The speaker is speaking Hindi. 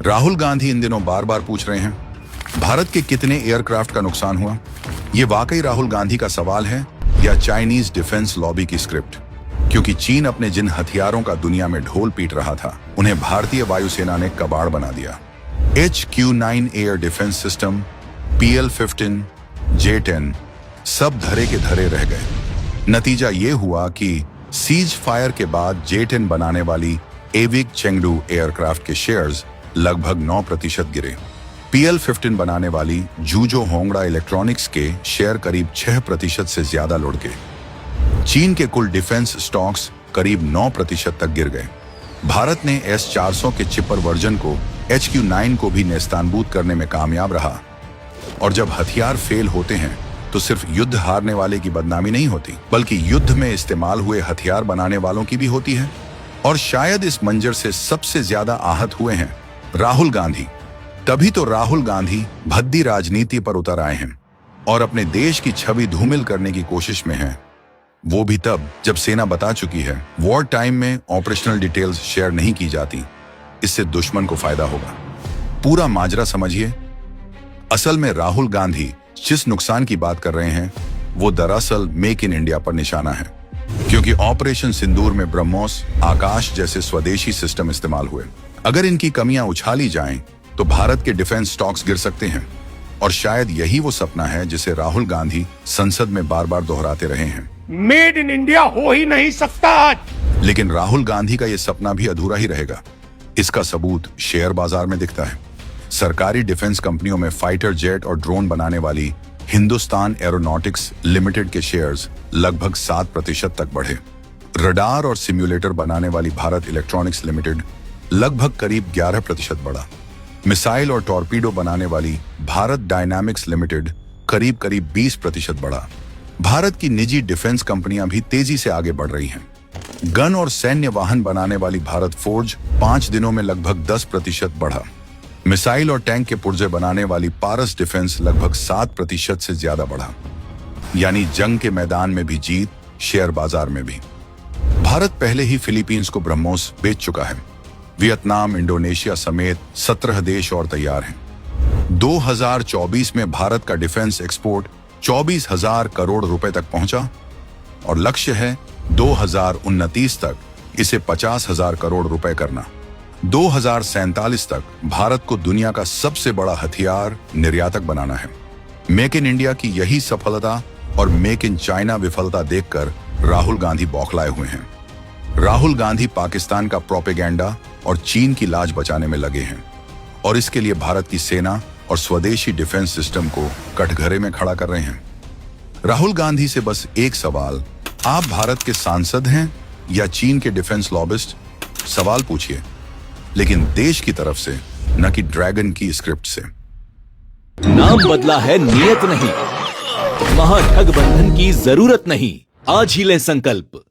राहुल गांधी इन दिनों बार बार पूछ रहे हैं, भारत के कितने एयरक्राफ्ट का नुकसान हुआ? ये वाकई राहुल गांधी का सवाल है या चाइनीज डिफेंस लॉबी की स्क्रिप्ट? क्योंकि चीन अपने जिन हथियारों का दुनिया में ढोल पीट रहा था, उन्हें भारतीय वायुसेना ने कबाड़ बना दिया। HQ-9 air defence system, PL-15, J-10 सब धरे के धरे रह गए। नतीजा ये हुआ कि सीज फायर के बाद J-10 बनाने वाली एविक चेंगडू एयरक्राफ्ट के शेयर्स लगभग 9% गिरे। PL-15 बनाने वाली जूजो होंगड़ा इलेक्ट्रॉनिक्स के शेयर करीब 6% से ज्यादा लुढ़ गए। चीन के कुल डिफेंस स्टॉक्स करीब 9% तक गिर गए। भारत ने S-400 के चिपर वर्जन को HQ-9 को भी नेस्तानबूद करने में कामयाब रहा। और जब हथियार फेल होते हैं तो सिर्फ युद्ध हारने वाले की बदनामी नहीं होती, बल्कि युद्ध में इस्तेमाल हुए हथियार बनाने वालों की भी होती है। और शायद इस मंजर से सबसे ज्यादा आहत हुए हैं राहुल गांधी। तभी तो राहुल गांधी भद्दी राजनीति पर उतर आए हैं और अपने देश की छवि धूमिल करने की कोशिश में हैं। वो भी तब जब सेना बता चुकी है वॉर टाइम में ऑपरेशनल डिटेल्स शेयर नहीं की जाती, इससे दुश्मन को फायदा होगा। पूरा माजरा समझिए। असल में राहुल गांधी जिस नुकसान की बात कर रहे हैं वो दरअसल मेक इन इंडिया पर निशाना है, क्योंकि ऑपरेशन सिंदूर में ब्रह्मोस, आकाश जैसे स्वदेशी सिस्टम इस्तेमाल हुए। अगर इनकी कमियां उछाली जाएं तो भारत के डिफेंस स्टॉक्स गिर सकते हैं। और शायद यही वो सपना है जिसे राहुल गांधी संसद में बार बार दोहराते रहे हैं। मेड इन इंडिया हो ही नहीं सकता आज। लेकिन राहुल गांधी का यह सपना भी अधूरा ही रहेगा। इसका सबूत शेयर बाजार में दिखता है। सरकारी डिफेंस कंपनियों में फाइटर जेट और ड्रोन बनाने वाली हिंदुस्तान एरोनॉटिक्स लिमिटेड के शेयर्स लगभग 7% तक बढ़े। रडार और सिम्युलेटर बनाने वाली भारत इलेक्ट्रॉनिक्स लिमिटेड लगभग करीब 11% बढ़ा। मिसाइल और टॉर्पीडो बनाने वाली भारत डायनामिक्स लिमिटेड करीब 20% बढ़ा। भारत की निजी डिफेंस कंपनियां भी तेजी से आगे बढ़ रही हैं। गन और सैन्य वाहन बनाने वाली भारत फोर्ज 5 दिनों में लगभग 10% बढ़ा। मिसाइल और टैंक के पुर्जे बनाने वाली पारस डिफेंस लगभग 7% से ज्यादा बढ़ा। यानी जंग के मैदान में भी जीत, शेयर बाजार में भी। भारत पहले ही फिलीपींस को ब्रह्मोस बेच चुका है। वियतनाम, इंडोनेशिया समेत 17 देश और तैयार हैं। 2024 में भारत का डिफेंस एक्सपोर्ट 24,000 करोड़ रुपए तक पहुंचा और लक्ष्य है 2029 तक इसे 50,000 करोड़ रुपए करना। 2047 तक भारत को दुनिया का सबसे बड़ा हथियार निर्यातक बनाना है। मेक इन इंडिया की यही सफलता और मेक इन चाइना विफलता देखकर राहुल गांधी बौखलाए हुए हैं। राहुल गांधी पाकिस्तान का प्रोपेगेंडा और चीन की लाज बचाने में लगे हैं और इसके लिए भारत की सेना और स्वदेशी डिफेंस सिस्टम को कटघरे में खड़ा कर रहे हैं। राहुल गांधी से बस एक सवाल, आप भारत के सांसद हैं या चीन के डिफेंस लॉबिस्ट? सवाल पूछिए, लेकिन देश की तरफ से, न कि ड्रैगन की स्क्रिप्ट से। नाम बदला है, नियत नहीं। महाठगबंधन की जरूरत नहीं। आज ही लें संकल्प।